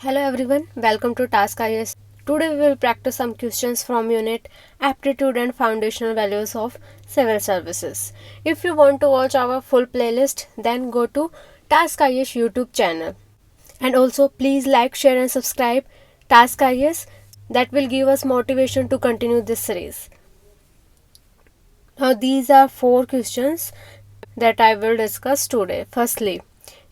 Hello everyone, welcome to Task IS. Today we will practice some questions from unit Aptitude and Foundational Values of Civil Services. If you want to watch our full playlist, then go to Task IS YouTube channel. And also please like, share and subscribe Task IS. That will give us motivation to continue this series. Now these are 4 questions that I will discuss today. Firstly,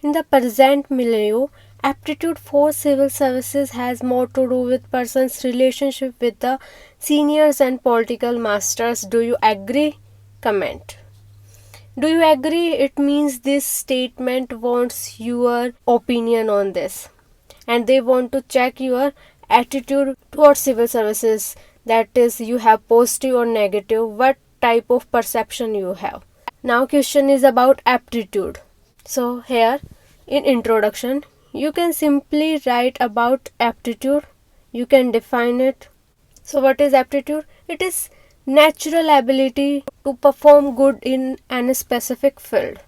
in the present milieu, aptitude for civil services has more to do with person's relationship with the seniors and political masters. Do you agree? Comment. Do you agree? It means this statement wants your opinion on this. And they want to check your attitude towards civil services. That is, you have positive or negative. What type of perception you have. Now question is about aptitude. So here in introduction you can simply write about aptitude. You can define it. So what is aptitude? It is natural ability to perform good in any specific field.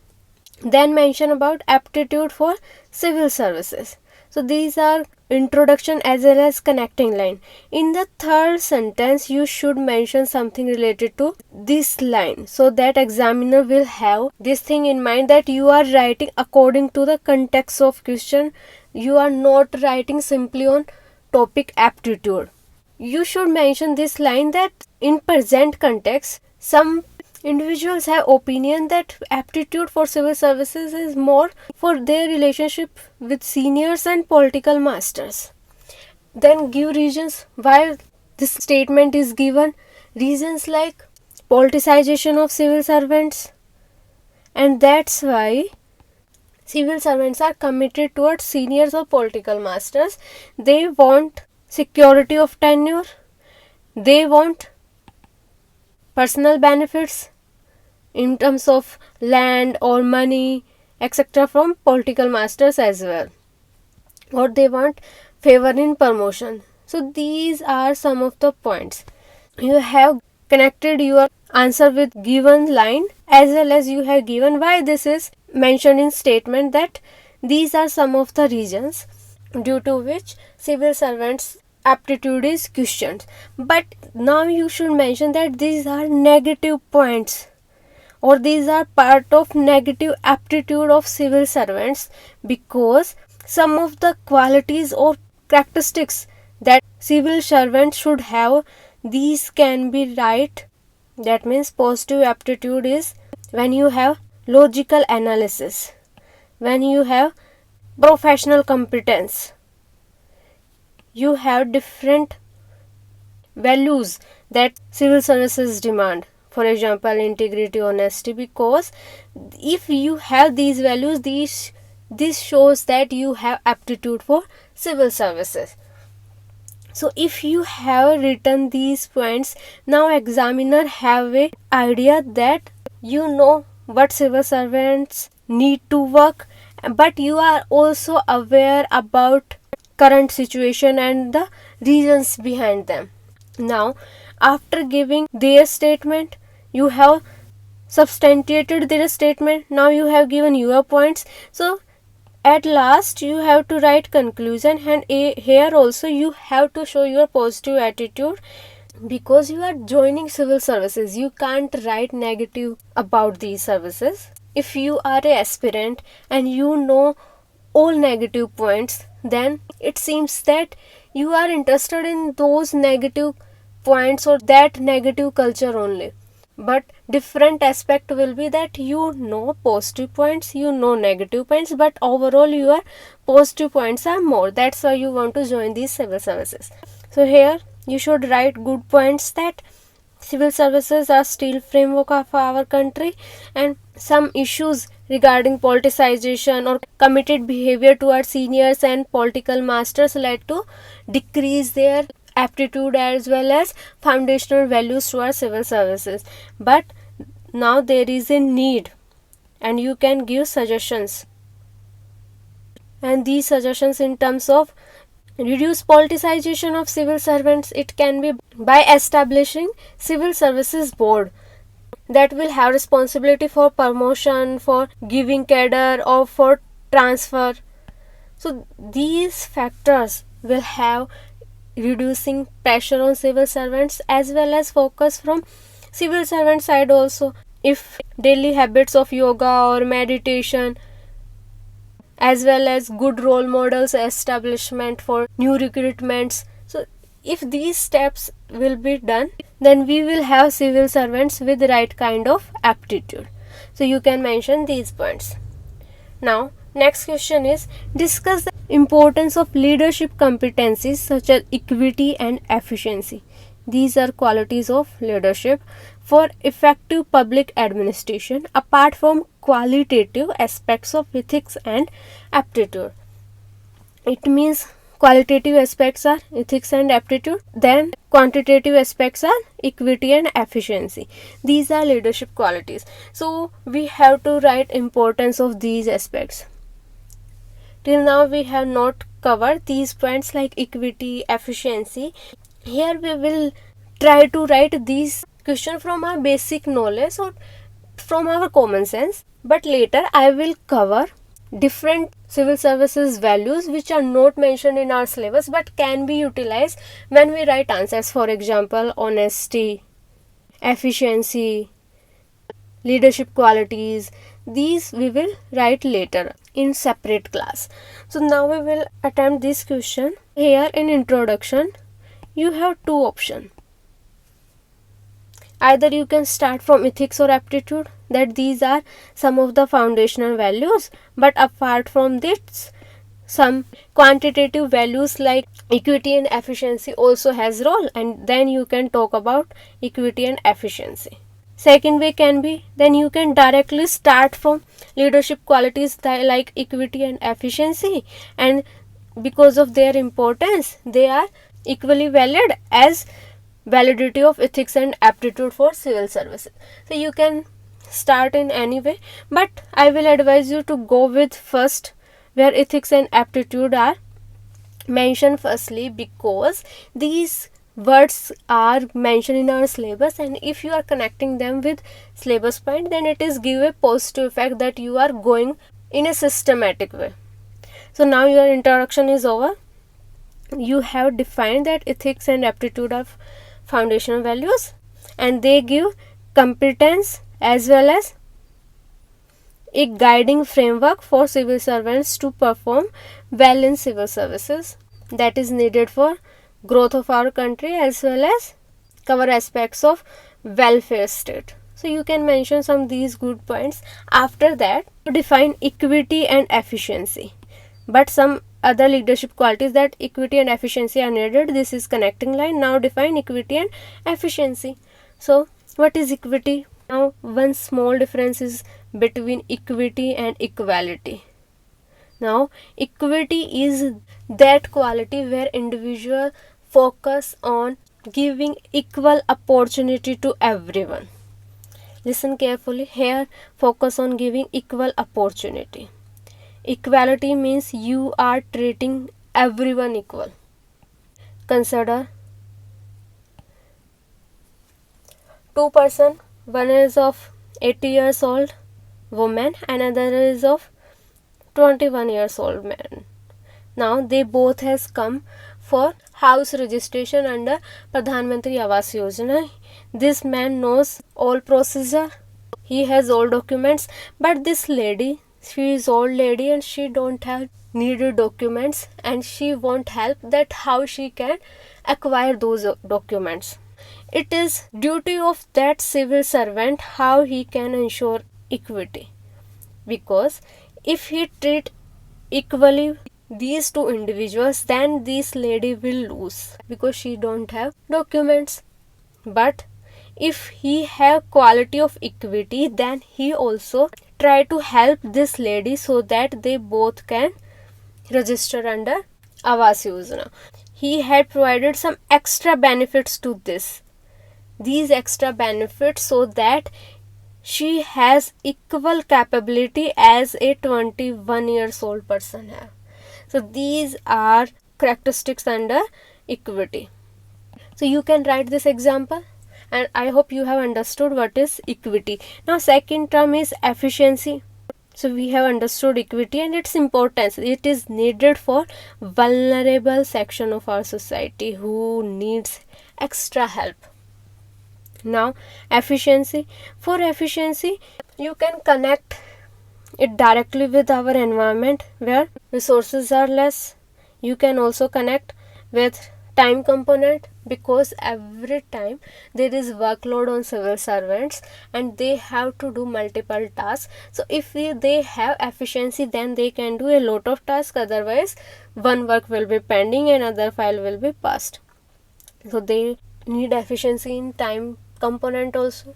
Then mention about aptitude for civil services. So these are introduction as well as connecting line. In the third sentence you should mention something related to this line, so that examiner will have this thing in mind that you are writing according to the context of question. You are not writing simply on topic aptitude. You should mention this line that in present context some individuals have opinion that aptitude for civil services is more for their relationship with seniors and political masters. Then give reasons why this statement is given. Reasons like politicization of civil servants, and that's why civil servants are committed towards seniors or political masters. They want security of tenure. They want personal benefits in terms of land or money, etc. from political masters as well. Or they want favor in promotion. So these are some of the points. You have connected your answer with given line as well as you have given why this is mentioned in statement, that these are some of the reasons due to which civil servants aptitude is questioned. But now you should mention that these are negative points, or these are part of negative aptitude of civil servants, because some of the qualities or characteristics that civil servants should have, these can be right. That means positive aptitude is when you have logical analysis, when you have professional competence, you have different values that civil services demand. For example, integrity, honesty, because if you have these values, this shows that you have aptitude for civil services. So if you have written these points, now examiner have a idea that you know what civil servants need to work, but you are also aware about current situation and the reasons behind them. Now after giving their statement, you have substantiated their statement. Now you have given your points. So at last you have to write conclusion, and here also you have to show your positive attitude, because you are joining civil services. You can't write negative about these services. If you are an aspirant and you know all negative points, then it seems that you are interested in those negative points or that negative culture only. But different aspect will be that you know positive points, you know negative points, but overall your positive points are more. That's why you want to join these civil services. So here you should write good points, that civil services are still framework of our country, and some issues regarding politicization or committed behavior towards seniors and political masters led to decrease their aptitude as well as foundational values towards civil services. But now there is a need, and you can give suggestions, and these suggestions in terms of reduce politicization of civil servants, it can be by establishing civil services board that will have responsibility for promotion, for giving cadre or for transfer. So these factors will have reducing pressure on civil servants as well as focus from civil servant side also. If daily habits of yoga or meditation as well as good role models establishment for new recruitments, so if these steps will be done, then we will have civil servants with the right kind of aptitude. So you can mention these points. Now next question is, discuss the importance of leadership competencies such as equity and efficiency. These are qualities of leadership for effective public administration apart from qualitative aspects of ethics and aptitude. It means qualitative aspects are ethics and aptitude, then quantitative aspects are equity and efficiency. These are leadership qualities. So we have to write importance of these aspects. Till now we have not covered these points like equity, efficiency. Here we will try to write these questions from our basic knowledge or from our common sense, but later I will cover different civil services values which are not mentioned in our syllabus but can be utilized when we write answers. For example, honesty, efficiency, leadership qualities. These we will write later in separate class. So now we will attempt this question. Here in introduction you have two options. Either you can start from ethics or aptitude, that these are some of the foundational values, but apart from this some quantitative values like equity and efficiency also has role, and then you can talk about equity and efficiency. Second way can be, then you can directly start from leadership qualities like equity and efficiency, and because of their importance they are equally valid as validity of ethics and aptitude for civil services. So you can start in any way, but I will advise you to go with first where ethics and aptitude are mentioned firstly, because these words are mentioned in our syllabus, and if you are connecting them with syllabus point, then it is give a positive effect that you are going in a systematic way. So now your introduction is over. You have defined that ethics and aptitude are foundational values and they give competence as well as a guiding framework for civil servants to perform well in civil services that is needed for growth of our country as well as cover aspects of welfare state. So you can mention some of these good points. After that you define equity and efficiency, but some other leadership qualities that equity and efficiency are needed. This is connecting line. Now define equity and efficiency. So what is equity? Now one small difference is between equity and equality. Now equity is that quality where individual focus on giving equal opportunity to everyone. Listen carefully here, focus on giving equal opportunity. Equality means you are treating everyone equal. Consider two person, one is of 80 years old woman, another is of 21 years old man. Now they both has come for house registration under Pradhan Mantri Awas Yojana. This man knows all procedure, he has all documents, but this lady, she is old lady and she don't have needed documents and she want help that how she can acquire those documents. It is duty of that civil servant how he can ensure equity, because if he treat equally these two individuals, then this lady will lose because she don't have documents. But if he have quality of equity, then he also try to help this lady so that they both can register under Awas Yojana. He had provided some extra benefits to this. These extra benefits so that she has equal capability as a 21 years old person have. So these are characteristics under equity. So you can write this example, and I hope you have understood what is equity. Now second term is efficiency. So we have understood equity and its importance. It is needed for vulnerable section of our society who needs extra help. Now, efficiency. For efficiency, you can connect it directly with our environment where resources are less. You can also connect with time component, because every time there is workload on civil servants and they have to do multiple tasks. So if they have efficiency, then they can do a lot of tasks, otherwise one work will be pending and other file will be passed. So they need efficiency in time component also.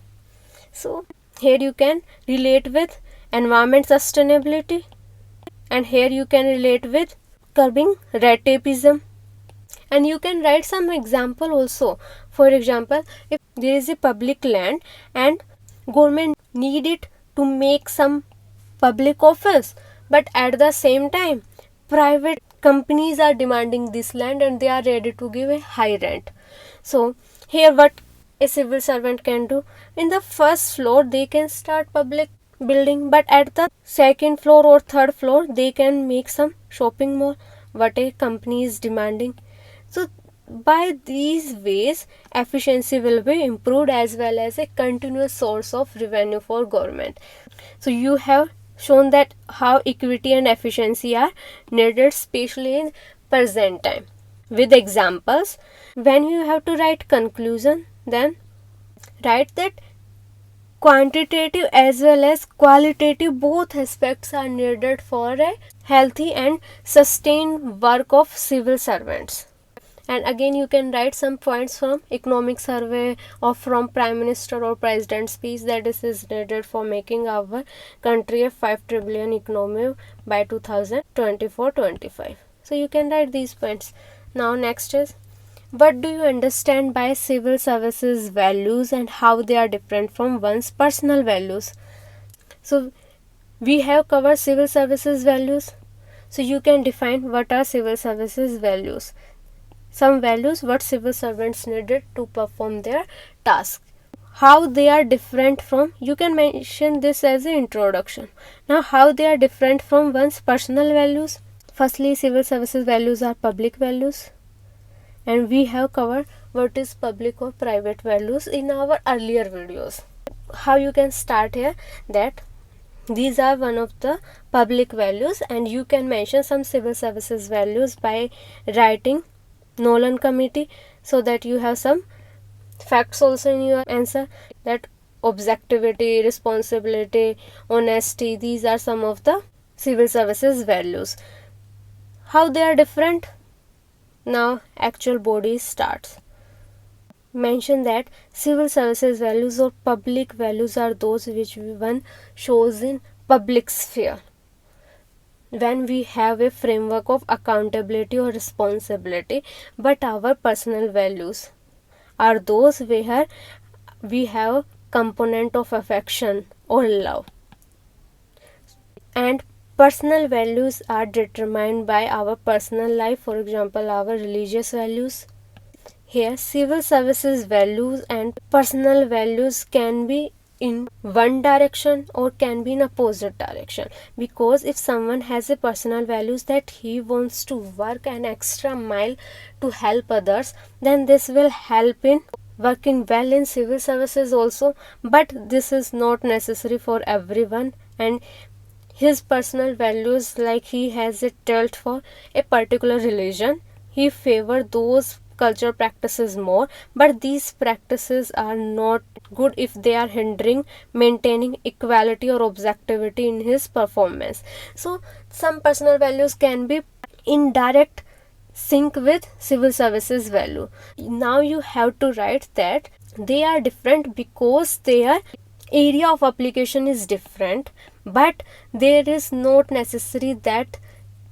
So here you can relate with environment sustainability, and here you can relate with curbing red tapeism, and you can write some example also. For example, if there is a public land and government need it to make some public office, but at the same time private companies are demanding this land and they are ready to give a high rent. So here what a civil servant can do, in the first floor they can start public building, but at the second floor or third floor they can make some shopping mall what a company is demanding. So by these ways efficiency will be improved as well as a continuous source of revenue for government. So you have shown that how equity and efficiency are needed, especially in present time, with examples. When you have to write conclusion, then write that quantitative as well as qualitative both aspects are needed for a healthy and sustained work of civil servants. And again you can write some points from economic survey or from prime minister or president speech, that this is needed for making our country a 5 trillion economy by 2024-25. So you can write these points. Now next is, what do you understand by civil services values and how they are different from one's personal values? So we have covered civil services values. So you can define what are civil services values. Some values what civil servants needed to perform their task. How they are different from, you can mention this as an introduction. Now how they are different from one's personal values. Firstly, civil services values are public values, and we have covered what is public or private values in our earlier videos. How you can start here, that these are one of the public values, and you can mention some civil services values by writing Nolan committee, so that you have some facts also in your answer, that objectivity, responsibility, honesty, these are some of the civil services values. How they are different? Now actual body starts. Mention that civil services values or public values are those which one shows in public sphere, when we have a framework of accountability or responsibility, but our personal values are those where we have component of affection or love, and personal values are determined by our personal life, for example our religious values. Here civil services values and personal values can be in one direction or can be in opposite direction, because if someone has a personal values that he wants to work an extra mile to help others, then this will help in working well in civil services also, but this is not necessary for everyone. And his personal values, like he has a tilt for a particular religion, he favor those cultural practices more, but these practices are not good if they are hindering maintaining equality or objectivity in his performance. So some personal values can be in direct sync with civil services value. Now you have to write that they are different because their area of application is different, but there is not necessary that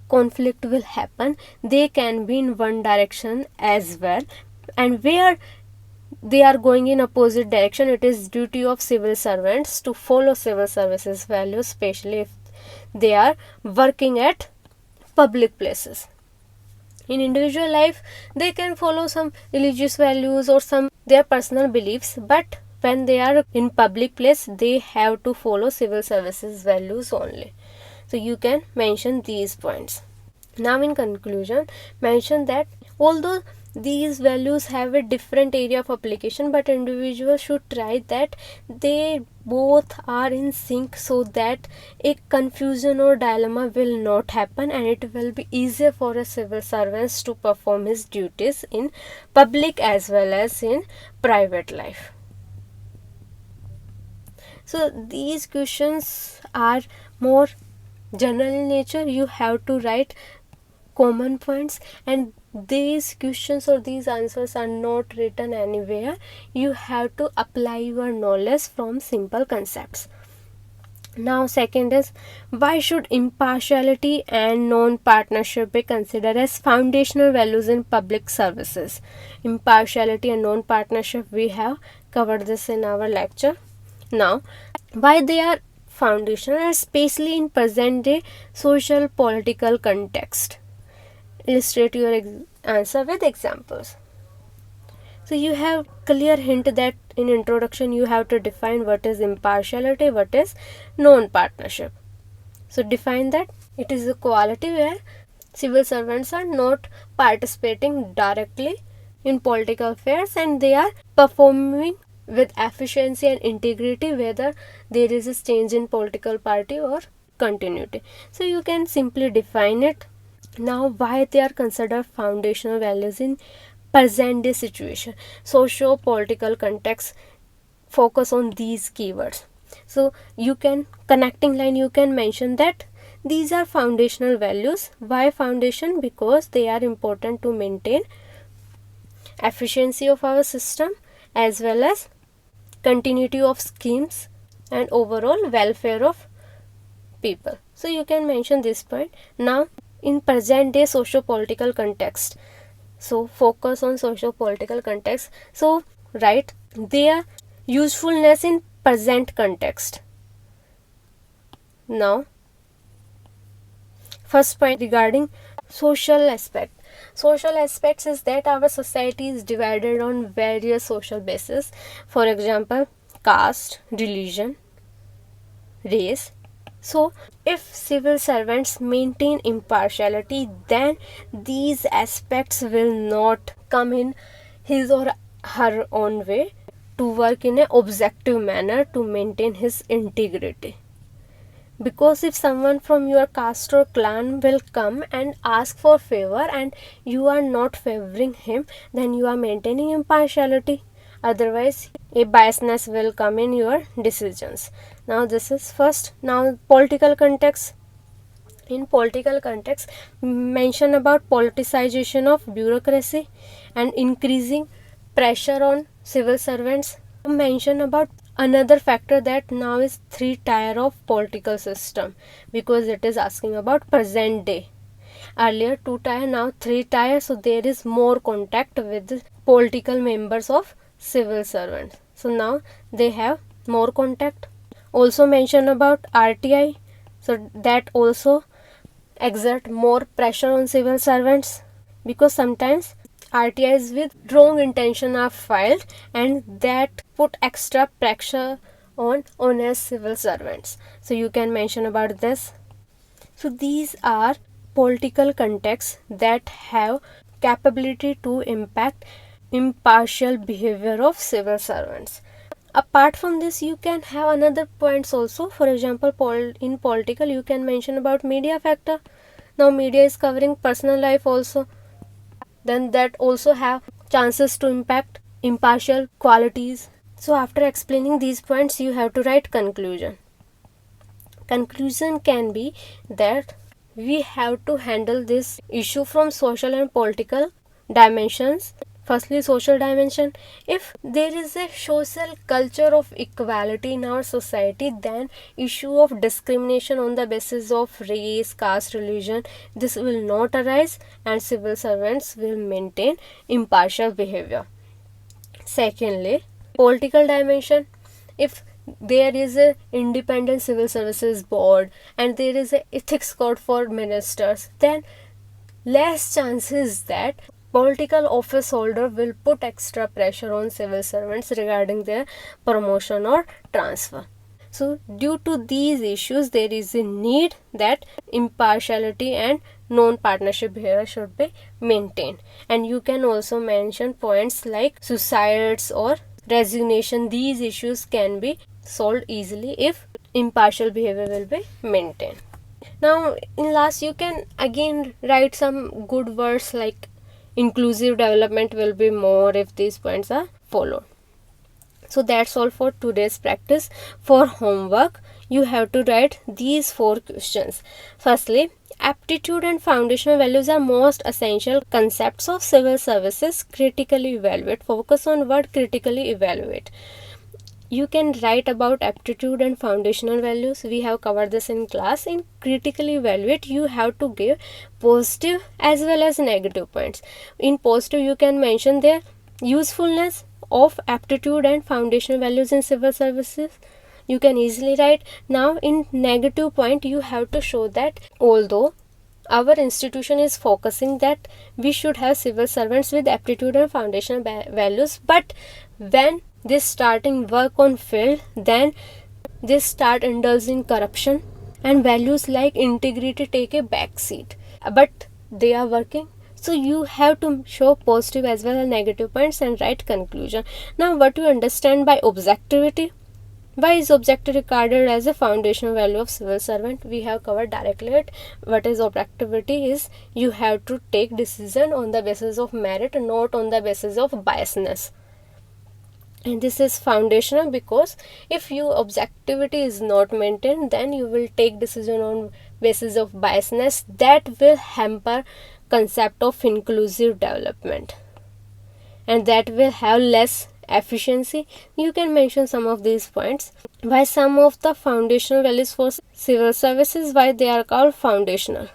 conflict will happen. They can be in one direction as well, and where they are going in opposite direction, it is duty of civil servants to follow civil services values, especially if they are working at public places. In individual life they can follow some religious values or some their personal beliefs, but when they are in public place, they have to follow civil services values only. So you can mention these points. Now in conclusion, mention that although these values have a different area of application, but individuals should try that they both are in sync, so that a confusion or dilemma will not happen, and it will be easier for a civil servant to perform his duties in public as well as in private life. So these questions are more general in nature. You have to write common points, and these questions or these answers are not written anywhere. You have to apply your knowledge from simple concepts. Now second is, why should impartiality and non-partnership be considered as foundational values in public services? Impartiality and non-partnership, we have covered this in our lecture. Now why they are foundational, especially in present day social political context? Illustrate your answer with examples. So you have clear hint that in introduction you have to define what is impartiality, what is non-partnership. So define that it is a quality where civil servants are not participating directly in political affairs, and they are performing with efficiency and integrity whether there is a change in political party or continuity. So you can simply define it. Now why they are considered foundational values in present day situation, socio-political context, focus on these keywords. So you can, connecting line, you can mention that these are foundational values. Why foundation? Because they are important to maintain efficiency of our system as well as continuity of schemes and overall welfare of people. So you can mention this point. Now in present day socio-political context, so focus on socio-political context. So write their usefulness in present context. Now first point regarding social aspect. Social aspects is that our society is divided on various social bases. For example, caste, religion, race. So if civil servants maintain impartiality, then these aspects will not come in his or her own way to work in an objective manner to maintain his integrity. Because if someone from your caste or clan will come and ask for favor and you are not favoring him, then you are maintaining impartiality. Otherwise a biasness will come in your decisions. Now this is first. Now political context. In political context, mention about politicization of bureaucracy and increasing pressure on civil servants. Mention about another factor that now is 3-tier of political system, because it is asking about present day. Earlier 2-tier, now 3-tier, so there is more contact with the political members of civil servants. So now they have more contact. Also mention about RTI, so that also exert more pressure on civil servants, because sometimes RTIs with wrong intention are filed and that put extra pressure on honest civil servants. So you can mention about this. So these are political contexts that have capability to impact impartial behavior of civil servants. Apart from this, you can have another points also. For example, in political you can mention about media factor. Now media is covering personal life also, then that also have chances to impact impartial qualities. So after explaining these points, you have to write conclusion. Conclusion can be that we have to handle this issue from social and political dimensions. Firstly, social dimension. If there is a social culture of equality in our society, then issue of discrimination on the basis of race, caste, religion, this will not arise and civil servants will maintain impartial behavior. Secondly, political dimension. If there is a independent civil services board and there is a ethics code for ministers, then less chances that political office holder will put extra pressure on civil servants regarding their promotion or transfer. So due to these issues, there is a need that impartiality and non-partnership behavior should be maintained. And you can also mention points like suicides or resignation. These issues can be solved easily if impartial behavior will be maintained. Now in last, you can again write some good words like inclusive development will be more if these points are followed. So that's all for today's practice. For homework, you have to write these 4 questions. Firstly, aptitude and foundational values are most essential concepts of civil services. Critically evaluate. Focus on word critically evaluate. You can write about aptitude and foundational values. We have covered this in class. In critically evaluate, you have to give positive as well as negative points. In positive, you can mention their usefulness of aptitude and foundational values in civil services. You can easily write. Now in negative point, you have to show that although our institution is focusing that we should have civil servants with aptitude and foundational values, but when they starting work on field, then they start indulging corruption and values like integrity take a back seat, but they are working. So you have to show positive as well as negative points and write conclusion. Now what you understand by objectivity? Why is objectivity regarded as a foundational value of civil servant? We have covered directly it. What is objectivity is you have to take decision on the basis of merit, not on the basis of biasness. And this is foundational because if your objectivity is not maintained, then you will take decision on basis of biasness. That will hamper concept of inclusive development and that will have less efficiency. You can mention some of these points. Why some of the foundational values for civil services, why they are called foundational.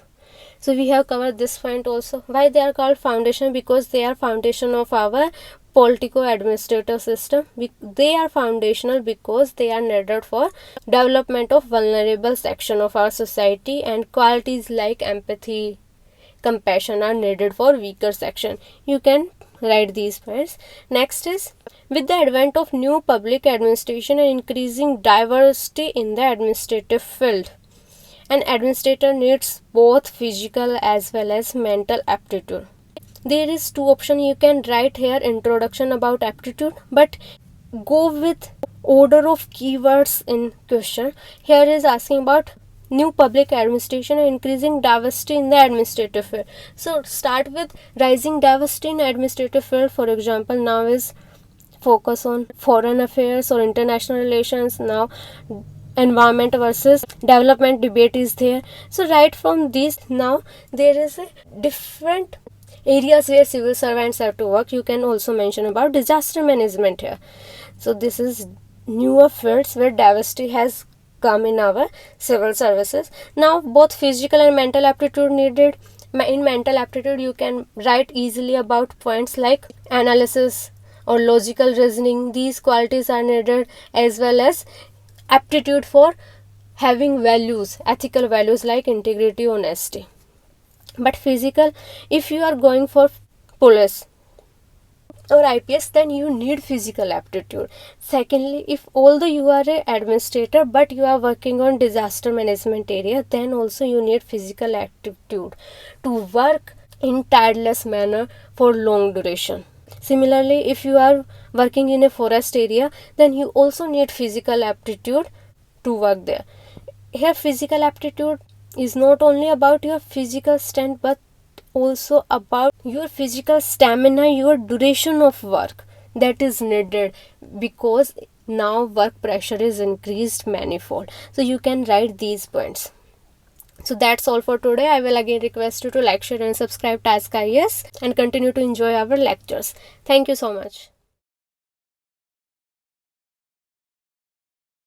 So we have covered this point also. Why they are called foundational? Because they are foundation of our politico-administrative system. They are foundational because they are needed for development of vulnerable section of our society, and qualities like empathy, compassion are needed for weaker section. You can write these points. Next is, with the advent of new public administration and increasing diversity in the administrative field, an administrator needs both physical as well as mental aptitude. There is 2 options. You can write here introduction about aptitude, but go with order of keywords in question. Here is asking about new public administration and increasing diversity in the administrative field. So start with rising diversity in administrative field. For example, now is focus on foreign affairs or international relations. Now environment versus development debate is there. So right from this, now there is a different areas where civil servants have to work. You can also mention about disaster management here. So this is newer fields where diversity has come in our civil services. Now both physical and mental aptitude needed. In mental aptitude, you can write easily about points like analysis or logical reasoning. These qualities are needed, as well as aptitude for having values, ethical values like integrity, honesty. But physical, if you are going for police or IPS, then you need physical aptitude. Secondly, if although you are an administrator but you are working on disaster management area, then also you need physical aptitude to work in tireless manner for long duration. Similarly, if you are working in a forest area, then you also need physical aptitude to work there. Here physical aptitude is not only about your physical strength but also about your physical stamina, your duration of work that is needed, because now work pressure is increased manifold. So you can write these points. So that's all for today. I will again request you to like, share and subscribe Task IAS and continue to enjoy our lectures. Thank you so much.